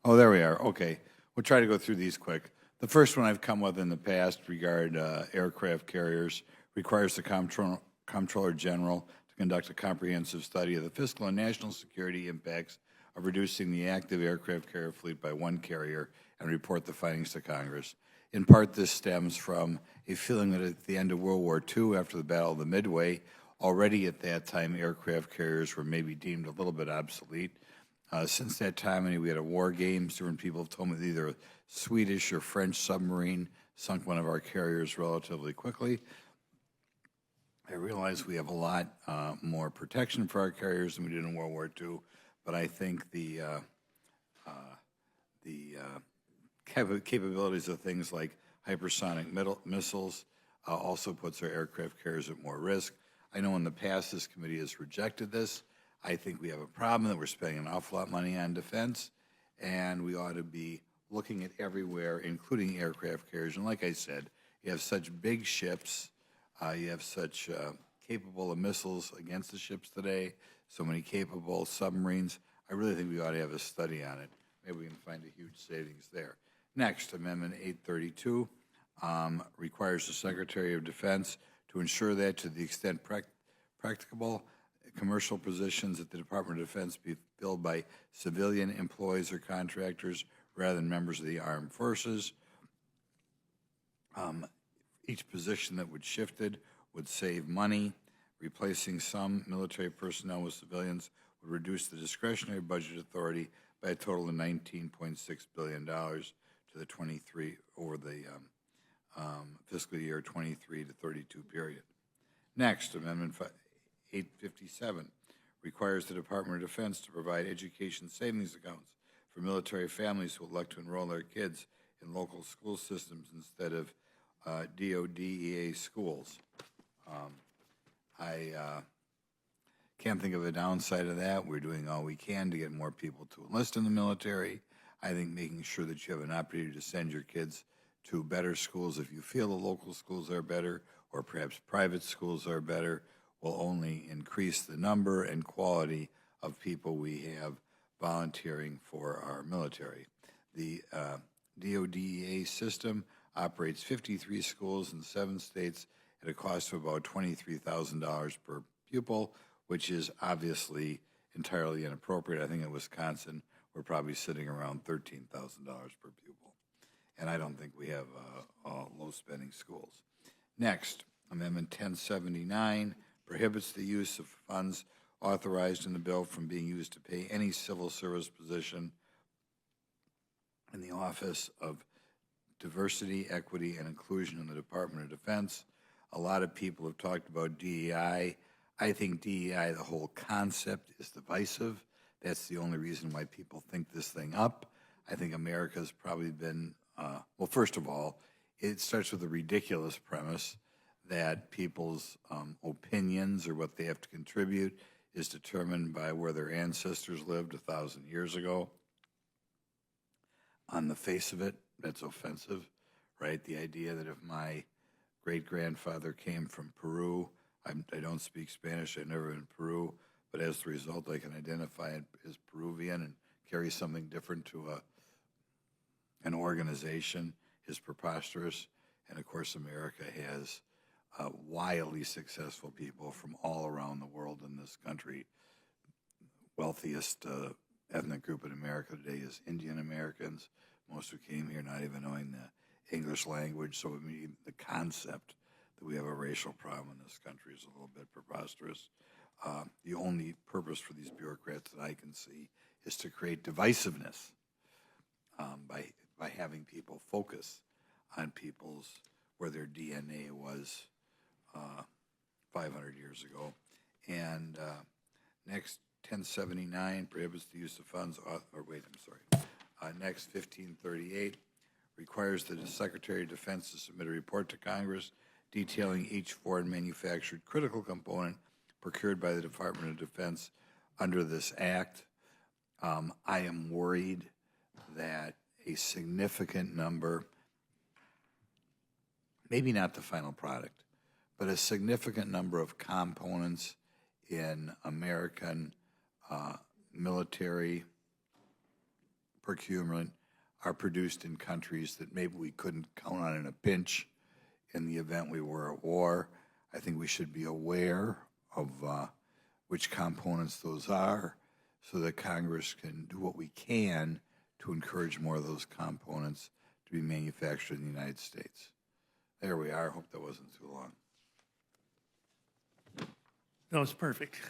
Oh, there we are. Okay. We'll try to go through these quick. The first one I've come with in the past regard aircraft carriers requires the Comptroller General to conduct a comprehensive study of the fiscal and national security impacts of reducing the active aircraft carrier fleet by one carrier and report the findings to Congress. In part, this stems from a feeling that at the end of World War II, after the Battle of the Midway, already at that time aircraft carriers were maybe deemed a little bit obsolete. Since that time, we had a war games. Different people have told me that either a Swedish or French submarine sunk one of our carriers relatively quickly. I realize we have a lot more protection for our carriers than we did in World War II, but I think the capabilities of things like hypersonic missiles also puts our aircraft carriers at more risk. I know in the past this committee has rejected this. I think we have a problem that we're spending an awful lot of money on defense, and we ought to be looking at everywhere, including aircraft carriers. And like I said, you have such big ships, you have such capable of missiles against the ships today, so many capable submarines. I really think we ought to have a study on it. Maybe we can find a huge savings there. Next, Amendment 832 requires the Secretary of Defense to ensure that, to the extent practicable, commercial positions at the Department of Defense be filled by civilian employees or contractors rather than members of the armed forces. Each position that would shifted would save money. Replacing some military personnel with civilians would reduce the discretionary budget authority by a total of $19.6 billion to the 23 over the fiscal year 23 to 32 period. Next, Amendment 857 requires the Department of Defense to provide education savings accounts for military families who elect to enroll their kids in local school systems instead of DEI schools. I can't think of a downside of that. We're doing all we can to get more people to enlist in the military. I think making sure that you have an opportunity to send your kids to better schools if you feel the local schools are better or perhaps private schools are better will only increase the number and quality of people we have volunteering for our military. The DODEA system operates 53 schools in 7 states at a cost of about $23,000 per pupil, which is obviously entirely inappropriate. I think in Wisconsin, we're probably sitting around $13,000 per pupil. And I don't think we have low-spending schools. Next, Amendment 1079 prohibits the use of funds authorized in the bill from being used to pay any civil service position in the Office of Diversity, Equity, and Inclusion in the Department of Defense. A lot of people have talked about DEI. I think DEI, the whole concept, is divisive. That's the only reason why people think this thing up. I think America's probably been, well, first of all, it starts with a ridiculous premise that people's opinions or what they have to contribute is determined by where their ancestors lived 1,000 years ago. On the face of it, that's offensive, right? The idea that if my great-grandfather came from Peru, I don't speak Spanish, I've never been in Peru, but as a result, I can identify as Peruvian and carry something different to an organization is preposterous. And of course, America has wildly successful people from all around the world in this country. Wealthiest ethnic group in America today is Indian Americans. Most who came here not even knowing the English language. So I mean, the concept that we have a racial problem in this country is a little bit preposterous. The only purpose for these bureaucrats that I can see is to create divisiveness by having people focus on people's where their DNA was 500 years ago. And next, 1079 prohibits the use of funds, next, 1538 requires the Secretary of Defense to submit a report to Congress detailing each foreign manufactured critical component procured by the Department of Defense under this act. I am worried that a significant number, maybe not the final product, but a significant number of components in American military procurement are produced in countries that maybe we couldn't count on in a pinch in the event we were at war. I think we should be aware of which components those are so that Congress can do what we can to encourage more of those components to be manufactured in the United States. There we are. I hope that wasn't too long. No, it's perfect.